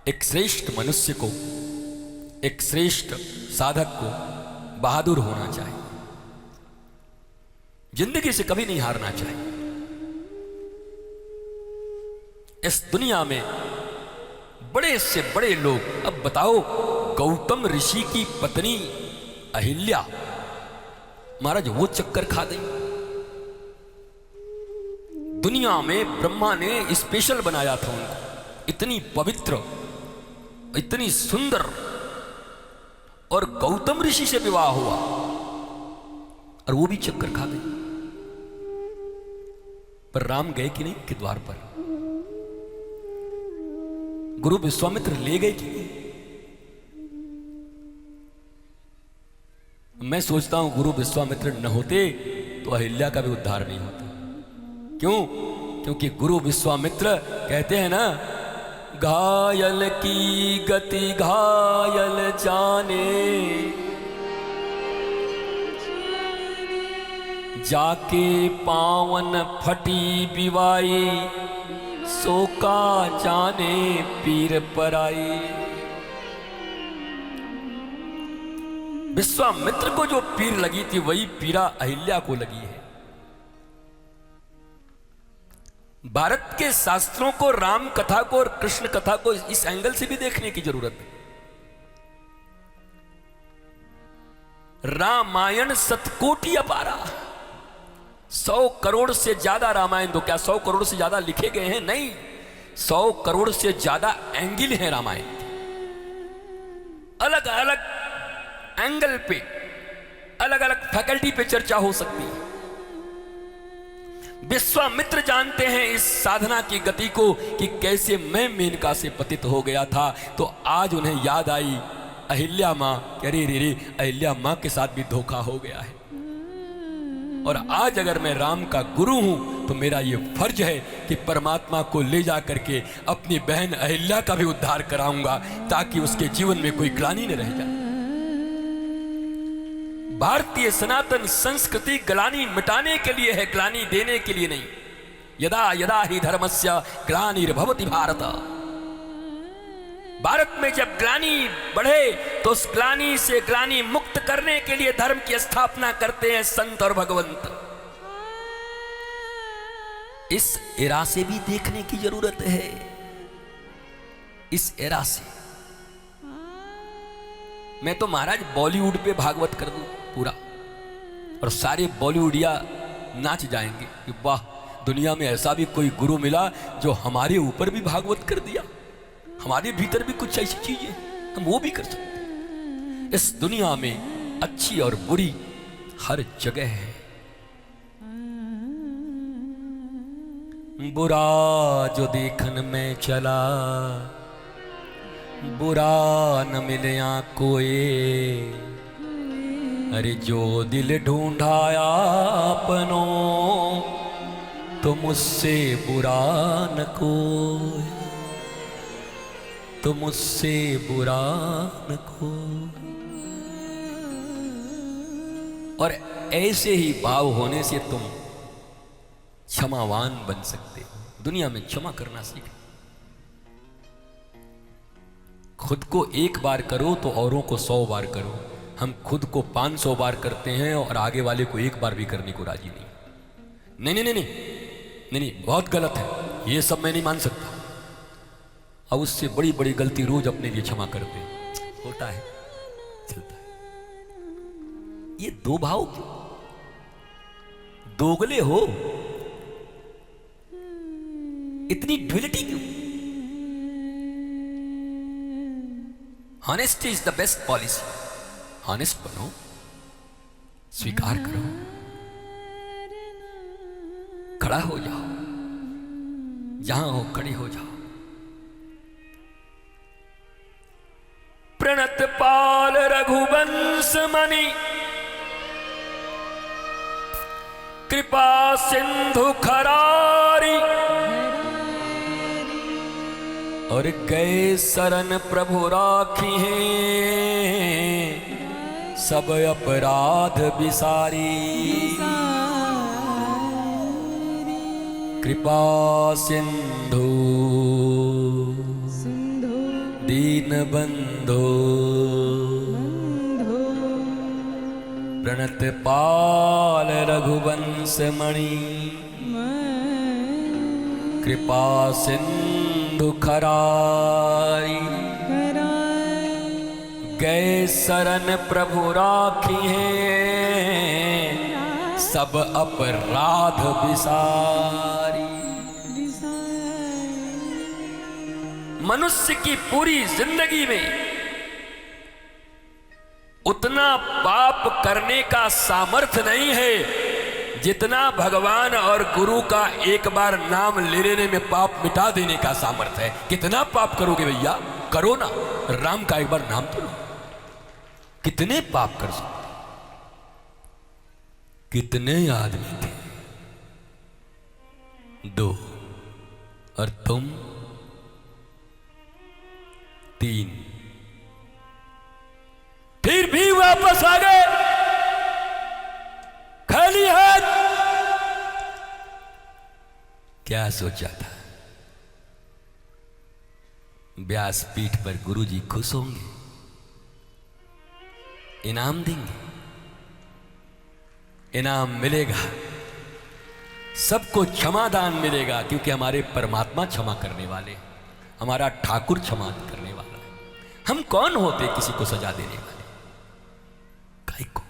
एक श्रेष्ठ मनुष्य को, एक श्रेष्ठ साधक को बहादुर होना चाहिए, जिंदगी से कभी नहीं हारना चाहिए। इस दुनिया में बड़े से बड़े लोग, अब बताओ, गौतम ऋषि की पत्नी अहिल्या महाराज वो चक्कर खा गई। दुनिया में ब्रह्मा ने स्पेशल बनाया था उनको, इतनी पवित्र, इतनी सुंदर, और गौतम ऋषि से विवाह हुआ और वो भी चक्कर खा गई। पर राम गए कि नहीं के द्वार पर? गुरु विश्वामित्र ले गए कि नहीं? मैं सोचता हूं गुरु विश्वामित्र न होते तो अहिल्या का भी उद्धार नहीं होता। क्यों? क्योंकि गुरु विश्वामित्र कहते हैं ना, घायल की गति घायल जाने, जाके पावन फटी बिवाई, सो का जाने पीर पराई। विश्वामित्र को जो पीर लगी थी वही पीरा अहिल्या को लगी है। भारत के शास्त्रों को, राम कथा को और कृष्ण कथा को इस एंगल से भी देखने की जरूरत है। रामायण सतकोटि अपारा, 100 करोड़ से ज्यादा रामायण, तो क्या 100 करोड़ से ज्यादा लिखे गए हैं? नहीं, 100 करोड़ से ज्यादा एंगल हैं रामायण। अलग अलग एंगल पे, अलग अलग फैकल्टी पे चर्चा हो सकती है। विश्वामित्र जानते हैं इस साधना की गति को कि कैसे मैं मेनका से पतित हो गया था, तो आज उन्हें याद आई अहिल्या मां, अरे रे रे, अहिल्या मां के साथ भी धोखा हो गया है। और आज अगर मैं राम का गुरु हूं तो मेरा यह फर्ज है कि परमात्मा को ले जा करके अपनी बहन अहिल्या का भी उद्धार कराऊंगा, ताकि उसके जीवन में कोई ग्लानि न रह जाए। भारतीय सनातन संस्कृति ग्लानि मिटाने के लिए है, ग्लानि देने के लिए नहीं। यदा यदा ही धर्मस्य ग्लानिर्भवति भारत। भारत में जब ग्लानि बढ़े तो उस ग्लानि से ग्लानि मुक्त करने के लिए धर्म की स्थापना करते हैं संत और भगवंत। इस एरा से भी देखने की जरूरत है, इस एरा से। मैं तो महाराज बॉलीवुड पे भागवत कर दूं पूरा, और सारे बॉलीवुडिया नाच जाएंगे कि वाह, दुनिया में ऐसा भी कोई गुरु मिला जो हमारे ऊपर भी भागवत कर दिया। हमारे भीतर भी कुछ ऐसी चीजें हम वो भी कर सकते हैं। इस दुनिया में अच्छी और बुरी हर जगह है। बुरा जो देखन में चला, बुरा न मिले कोई, अरे जो दिल ढूंढाया अपनों, तो मुझसे बुरा न कोई, तो मुझसे बुरा न कोई। और ऐसे ही भाव होने से तुम क्षमावान बन सकते हो। दुनिया में क्षमा करना सीखो। खुद को एक बार करो तो औरों को 100 बार करो। हम खुद को 500 बार करते हैं और आगे वाले को एक बार भी करने को राजी नहीं। नहीं नहीं नहीं नहीं नहीं, नहीं, बहुत गलत है ये सब, मैं नहीं मान सकता। अब उससे बड़ी बड़ी गलती रोज अपने लिए क्षमा करते हैं, होता है, चलता है। ये दो भाव क्यों? दोगले हो, इतनी ड्युअलिटी क्यों? Honesty is the best policy. Honest बनो, स्वीकार करो, खड़ा हो जाओ, जहां हो खड़े हो जाओ। प्रणत पाल रघुवंश मणि, कृपा सिंधु खरारी, और गए शरण प्रभु राखी हैं, सब अपराध बिसारी। कृपा सिंधु दीन बंधो प्रणत पाल रघुवंश मणि कृपा सिंधु खरारी गए शरण प्रभु राखी हैं सब अपराध विसारी। मनुष्य की पूरी जिंदगी में उतना पाप करने का सामर्थ्य नहीं है जितना भगवान और गुरु का एक बार नाम ले लेने में पाप मिटा देने का सामर्थ्य है। कितना पाप करोगे भैया, करो ना, राम का एक बार नाम तो लो। कितने पाप कर सकते, कितने आदमी थे, 2 और तुम 3, फिर भी वापस आ गए खाली हाथ। क्या सोचा था? व्यासपीठ पर गुरुजी खुश होंगे, इनाम देंगे, इनाम मिलेगा, सबको क्षमादान मिलेगा, क्योंकि हमारे परमात्मा क्षमा करने वाले, हमारा ठाकुर क्षमा करने वाला है। हम कौन होते किसी को सजा देने वाले? काहे को?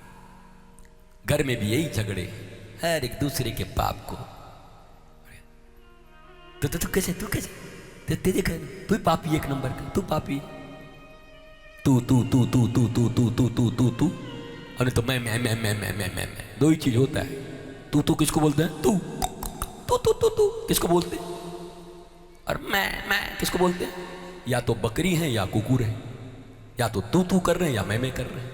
घर में भी यही झगड़े, हर एक दूसरे के पाप को। तू कैसे तेरे घर तू पापी, 1 नंबर का तू पापी, तू और तो मैं 2 ही चीज होता है। तू किसको बोलते हैं? तू किसको बोलते हैं? और मैं किसको बोलते हैं? या तो बकरी है या कुकुर है, या तो तू कर रहे हैं या मैं कर रहे हैं।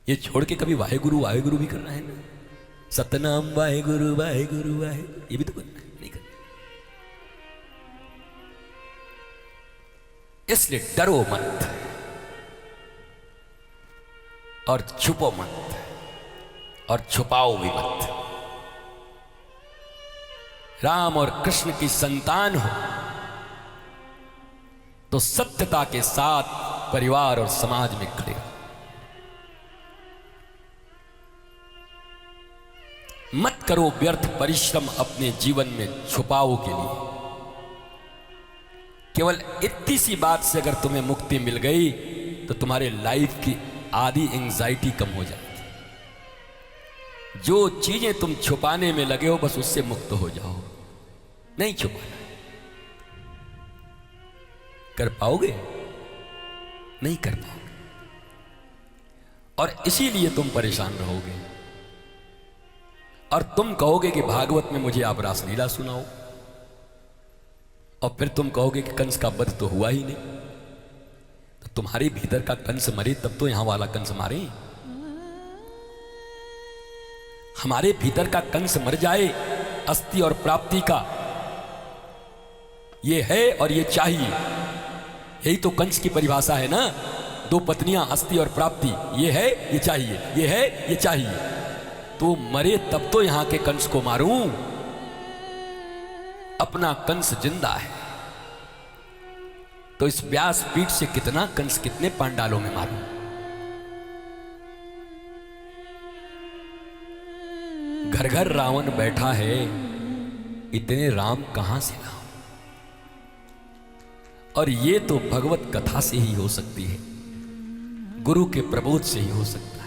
ये छोड़ के कभी वाहेगुरु भी करना है ना, सतनाम वाहेगुरु वाहेगुरु वाहे, ये भी तो करना है, नहीं करना। इसलिए डरो मत और छुपो मत और छुपाओ भी मत। राम और कृष्ण की संतान हो तो सत्यता के साथ परिवार और समाज में खड़े हो। मत करो व्यर्थ परिश्रम अपने जीवन में छुपाओ के लिए। केवल इतनी सी बात से अगर तुम्हें मुक्ति मिल गई तो तुम्हारे लाइफ की आधी एंजाइटी कम हो जाएगी। जो चीजें तुम छुपाने में लगे हो बस उससे मुक्त हो जाओ। नहीं छुपाना, कर पाओगे? नहीं कर पाओगे, और इसीलिए तुम परेशान रहोगे। और तुम कहोगे कि भागवत में मुझे आप रासलीला सुनाओ, और फिर तुम कहोगे कि कंस का वध तो हुआ ही नहीं। तो तुम्हारे भीतर का कंस मरे तब तो यहां वाला कंस मारे। हमारे भीतर का कंस मर जाए, अस्थि और प्राप्ति का, ये है और ये चाहिए, यही तो कंस की परिभाषा है ना। 2 पत्नियां, अस्थि और प्राप्ति, ये है ये चाहिए, ये है ये चाहिए। तो मरे तब तो यहां के कंस को मारूं। अपना कंस जिंदा है तो इस व्यासपीठ से कितना कंस, कितने पांडालों में मारूं। घर घर रावण बैठा है, इतने राम कहां से लाऊं? और ये तो भगवत कथा से ही हो सकती है, गुरु के प्रबोध से ही हो सकता है।